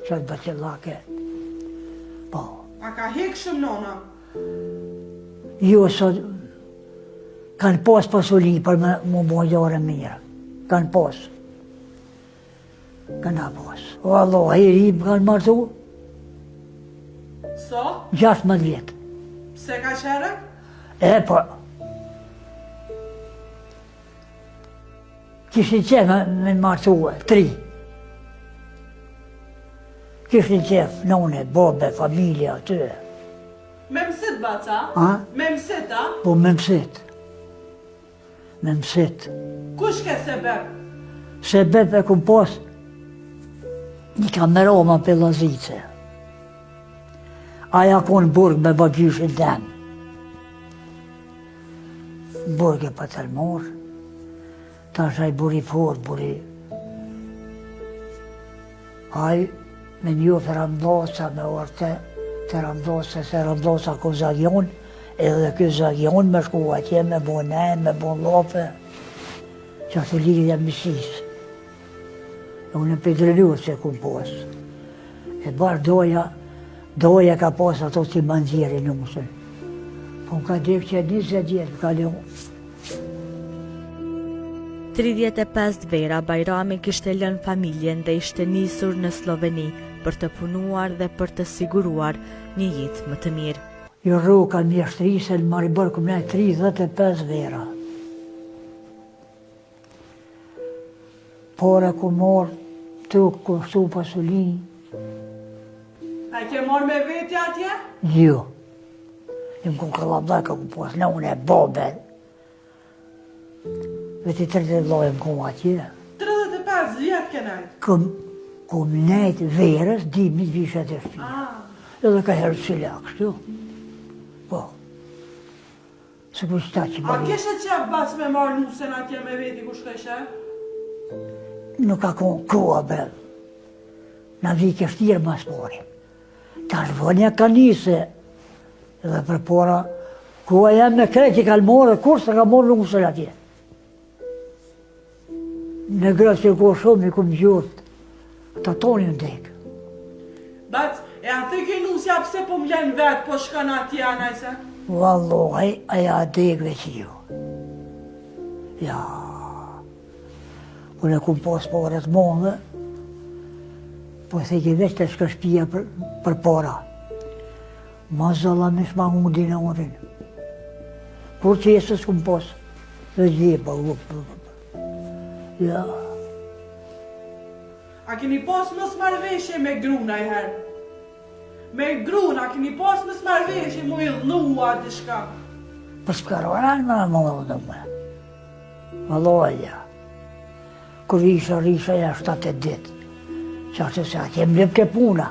Qëtë bacillake. Po. A ka hek shumë nona? Jo, sot kanë pas pasuli për më bojore mirë. Kanë pas. Kanë pas. O Allah, heri më kanë martu So? 16 vjetë. Pse ka qere? Po. Kishin qef me martu 3. Kishin qef none, babe, familja, të. Me mësit, baca? A? Me mësit, a? Po me mësit. Me mësit. Kush ke sebeb? Sebeb e kum pas një kameroma për Lazice. Aja konë burg me bagjyshin tem. Burg e për tërmor. Ta shaj buri fort, buri. Aj me një të Ramdosa me orte, të Ramdosa, se Ramdosa ku Zagion, edhe kjo Zagion me shku atje, me bo nej, me bo lope, që ashtu lidhja mësis. Unë e pedrelu se ku pos. E barë doja ka pos ato si manziri nusën. Po më ka dek që 20 jetë, ka leon. 35 vera, Bajrami kishte lënë familjen dhe ishte nisur në Sloveni për të punuar dhe për të siguruar një jetë më të mirë. Jo rruka në mjeshtrisë, në Maribor këmë ne 35 vera. Pore ku morë, të kushtu pasulin. A ke marrë me veti atje? Jo. Im ku këllabda ka ku pas, në unë e bobe. Veti 30 lojëm ku atje. 35 vjetë ke najtë? Këm nejtë verës, dimit vishet e shpi. Edhe ka herë cila, kështu. Po. Se ku shta që A bari. keshe qef bas me marrë nusen atje me veti ku shkeshe? Nuk ka konë koha bre. Na vike shtirë mas pori. Ta shvonja ka njëse. Edhe për pora, koha jam me krejt i kalmore, kur se ka morë nusën atje. Në grësë që ko shumë i kumë gjurët. Ta toni në dekë. Bac, e a thëke nusja pse po m'len vetë po shkan atje anajse? Wallahi, aja dekëve që ju. Ja. Unë e kumë pas pare të mondë, po theke veç të shka shpia për para. Ma zalla me shma mundi në orin. Kur që jesës kumë pas, dhe gjepa, ja. A keni pas mës marveshje me gruna i herë? Me gruna, a keni pas mës marveshje mu i dhnua të shka? Për shkaroran me më dhe me. Valoja. Kër risha ja 7 ditë. Që ashtë se a kem lep ke puna.